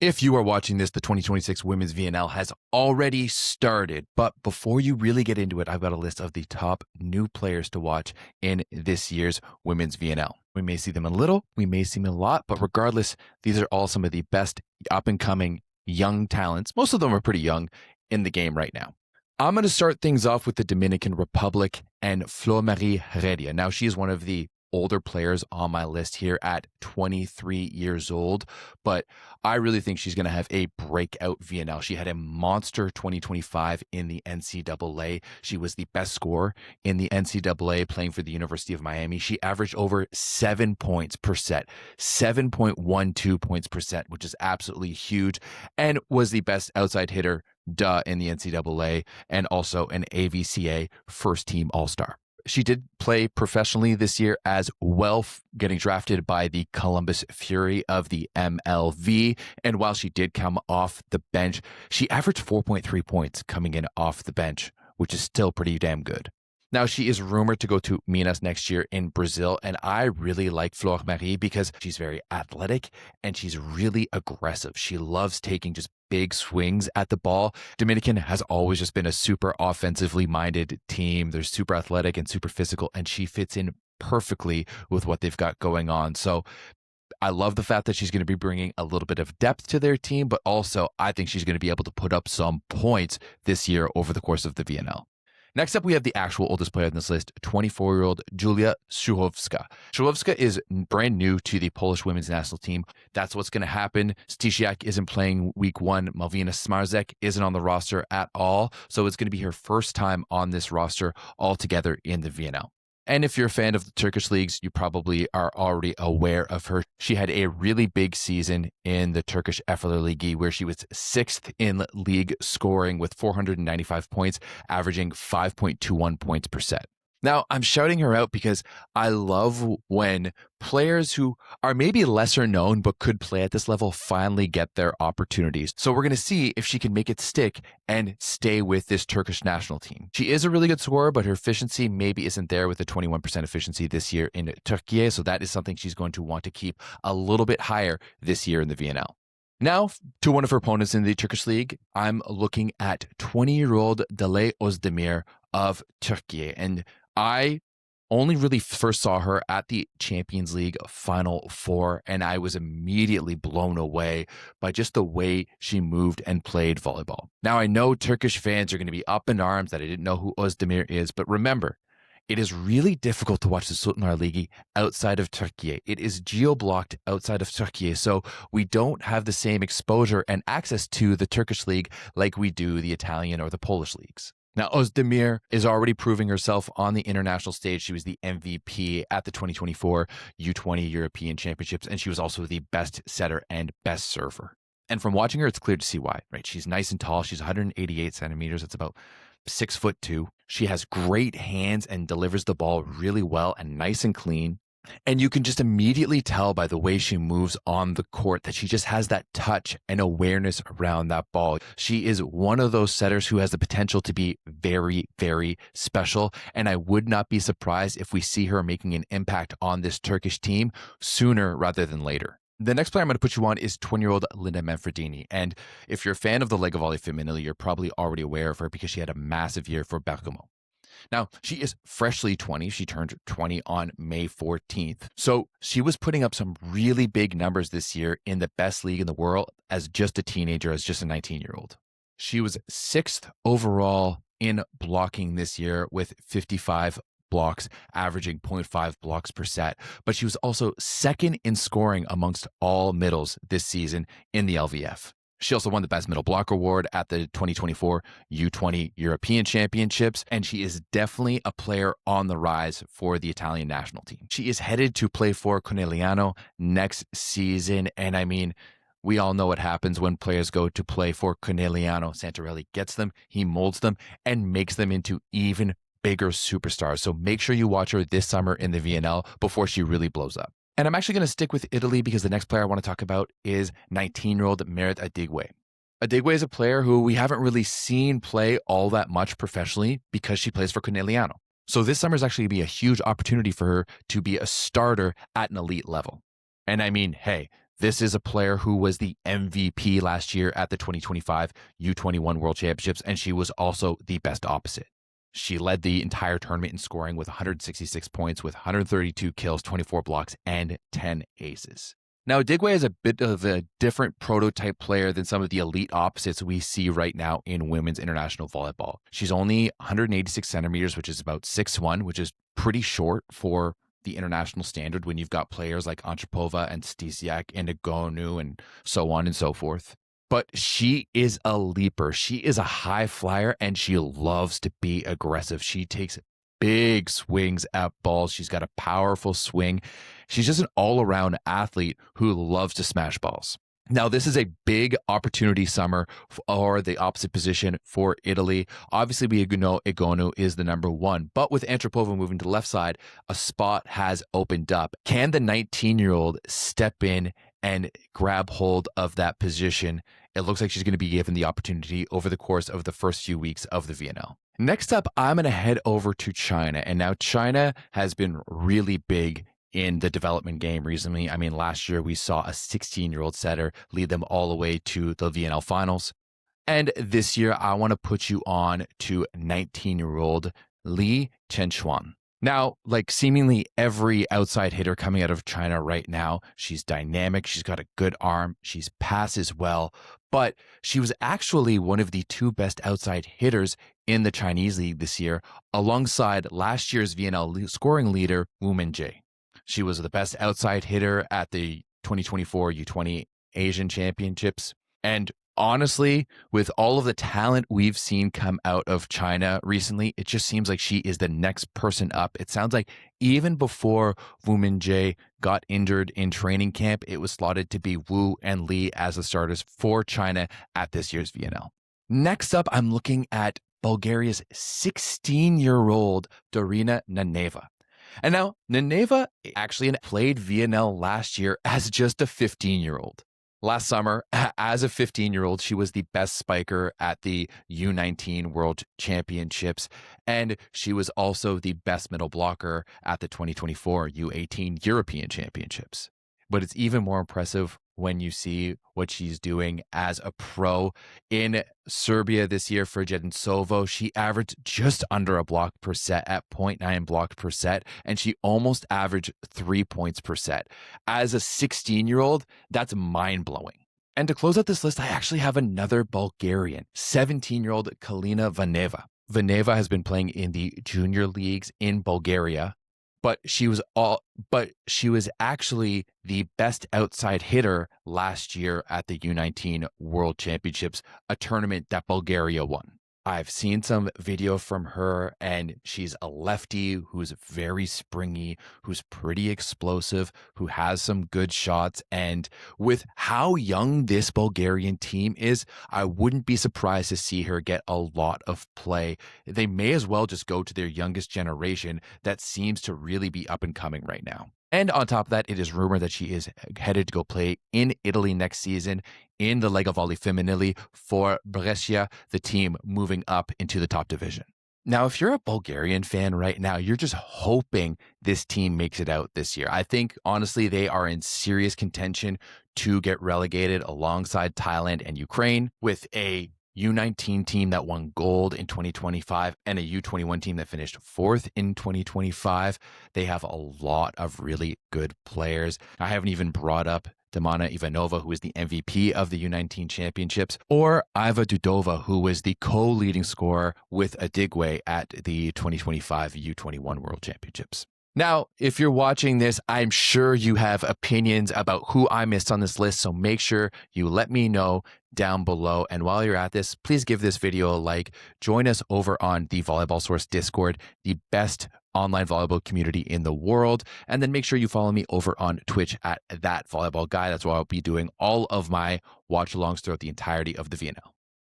If you are watching this, the 2026 Women's VNL has already started. But before you really get into it, I've got a list of the top new players to watch in this year's Women's VNL. We may see them a little, we may see them a lot, but regardless, these are all some of the best up-and-coming young talents. Most of them are pretty young in the game right now. I'm going to start things off with the Dominican Republic and Flormarie Heredia. Now, she is one of the older players on my list here at 23 years old, but I really think she's going to have a breakout VNL. She had a monster 2025 in the NCAA. She was the best scorer in the NCAA playing for the University of Miami. She averaged over 7 points per set, 7.12 points per set, which is absolutely huge, and was the best outside hitter, in the NCAA, and also an AVCA first team All-Star. She did play professionally this year as well, getting drafted by the Columbus Fury of the MLV. And while she did come off the bench, she averaged 4.3 points coming in off the bench, which is still pretty damn good. Now, she is rumored to go to Minas next year in Brazil, and I really like Flormarie because she's very athletic and she's really aggressive. She loves taking just big swings at the ball. Dominican has always just been a super offensively minded team. They're super athletic and super physical, and she fits in perfectly with what they've got going on. So I love the fact that she's going to be bringing a little bit of depth to their team, but also I think she's going to be able to put up some points this year over the course of the VNL. Next up, we have the actual oldest player on this list, 24-year-old Julia Szczurowska. Szczurowska is brand new to the Polish women's national team. That's what's going to happen. Stysiak isn't playing week one. Malwina Smarzek isn't on the roster at all. So it's going to be her first time on this roster altogether in the VNL. And if you're a fan of the Turkish leagues, you probably are already aware of her. She had a really big season in the Turkish Efler Ligi, where she was 6th in league scoring with 495 points, averaging 5.21 points per set. Now, I'm shouting her out because I love when players who are maybe lesser known but could play at this level finally get their opportunities. So we're going to see if she can make it stick and stay with this Turkish national team. She is a really good scorer, but her efficiency maybe isn't there with the 21% efficiency this year in Turkey. So that is something she's going to want to keep a little bit higher this year in the VNL. Now, to one of her opponents in the Turkish league, I'm looking at 20-year-old Dilay Özdemir of Turkey. And I only really first saw her at the Champions League Final Four, and I was immediately blown away by just the way she moved and played volleyball. Now, I know Turkish fans are going to be up in arms that I didn't know who Özdemir is, but remember, it is really difficult to watch the Sultanlar Ligi outside of Turkey. It is geo-blocked outside of Turkey, so we don't have the same exposure and access to the Turkish league like we do the Italian or the Polish leagues. Now, Özdemir is already proving herself on the international stage. She was the MVP at the 2024 U20 European Championships, and she was also the best setter and best server. And from watching her, it's clear to see why, right? She's nice and tall. She's 188 centimeters. It's about 6'2". She has great hands and delivers the ball really well and nice and clean. And you can just immediately tell by the way she moves on the court that she just has that touch and awareness around that ball. She is one of those setters who has the potential to be very, very special. And I would not be surprised if we see her making an impact on this Turkish team sooner rather than later. The next player I'm going to put you on is 20-year-old Linda Manfredini. And if you're a fan of the Lega Volley Femminile, you're probably already aware of her because she had a massive year for Bergamo. Now, she is freshly 20. She turned 20 on May 14th. So she was putting up some really big numbers this year in the best league in the world as just a teenager, as just a 19-year-old. She was 6th overall in blocking this year with 55 blocks, averaging 0.5 blocks per set. But she was also 2nd in scoring amongst all middles this season in the LVF. She also won the Best Middle Blocker Award at the 2024 U20 European Championships, and she is definitely a player on the rise for the Italian national team. She is headed to play for Conegliano next season, and I mean, we all know what happens when players go to play for Conegliano. Santarelli gets them, he molds them, and makes them into even bigger superstars. So make sure you watch her this summer in the VNL before she really blows up. And I'm actually going to stick with Italy because the next player I want to talk about is 19-year-old Merritt Adigwe. Adigwe is a player who we haven't really seen play all that much professionally because she plays for Conegliano. So this summer is actually going to be a huge opportunity for her to be a starter at an elite level. And I mean, hey, This is a player who was the MVP last year at the 2025 U21 World Championships, and she was also the best opposite. She led the entire tournament in scoring with 166 points, with 132 kills, 24 blocks, and 10 aces. Now, Adigwe is a bit of a different prototype player than some of the elite opposites we see right now in women's international volleyball. She's only 186 centimeters, which is about 6'1", which is pretty short for the international standard when you've got players like Antropova and Stisiak and Agonu and so on and so forth. But she is a leaper. She is a high flyer, and she loves to be aggressive. She takes big swings at balls. She's got a powerful swing. She's just an all-around athlete who loves to smash balls. Now, this is a big opportunity summer for the opposite position for Italy. Obviously, we know Agonu is the number one, but with Antropova moving to the left side, a spot has opened up. Can the 19-year-old step in and grab hold of that position? It looks like she's going to be given the opportunity over the course of the first few weeks of the VNL. Next up, I'm going to head over to China. And now China has been really big in the development game recently. I mean, last year we saw a 16-year-old setter lead them all the way to the VNL finals. And this year, I want to put you on to 19-year-old Li Chenxuan. Now, like seemingly every outside hitter coming out of China right now, she's dynamic, she's got a good arm, she's passes well, but she was actually one of the two best outside hitters in the Chinese league this year, alongside last year's VNL scoring leader, Wu Minjie. She was the best outside hitter at the 2024 U20 Asian Championships. And honestly, with all of the talent we've seen come out of China recently, it just seems like she is the next person up. It sounds like even before Wu Minjie got injured in training camp, it was slotted to be Wu and Li as the starters for China at this year's VNL. Next up, I'm looking at Bulgaria's 16-year-old Dorina Neneva. And now, Neneva actually played VNL last year as just a 15-year-old. Last summer, as a 15-year-old, she was the best spiker at the U19 World Championships, and she was also the best middle blocker at the 2024 U18 European Championships. But it's even more impressive when you see what she's doing as a pro. In Serbia this year for Jedinsovo, she averaged just under a block per set at 0.9 block per set, and she almost averaged 3 points per set. As a 16-year-old, that's mind-blowing. And to close out this list, I actually have another Bulgarian, 17-year-old Kalina Vaneva. Vaneva has been playing in the junior leagues in Bulgaria, but she was actually the best outside hitter last year at the U19 World Championships, a tournament that Bulgaria won. I've seen some video from her, and she's a lefty who's very springy, who's pretty explosive, who has some good shots. And with how young this Bulgarian team is, I wouldn't be surprised to see her get a lot of play. They may as well just go to their youngest generation that seems to really be up and coming right now. And on top of that, it is rumored that she is headed to go play in Italy next season in the Lega Volley Femminile for Brescia, the team moving up into the top division. Now, if you're a Bulgarian fan right now, you're just hoping this team makes it out this year. I think, honestly, they are in serious contention to get relegated alongside Thailand and Ukraine, with a U19 team that won gold in 2025 and a U21 team that finished fourth in 2025. They have a lot of really good players. I haven't even brought up Damana Ivanova, who is the MVP of the U19 championships, or Iva Dudova, who was the co-leading scorer with Adigwe at the 2025 U21 World Championships. Now, if you're watching this, I'm sure you have opinions about who I missed on this list, so make sure you let me know down below. And while you're at this, please give this video a like. Join us over on the Volleyball Source Discord, the best online volleyball community in the world. And then make sure you follow me over on Twitch at That Volleyball Guy. That's where I'll be doing all of my watch-alongs throughout the entirety of the VNL.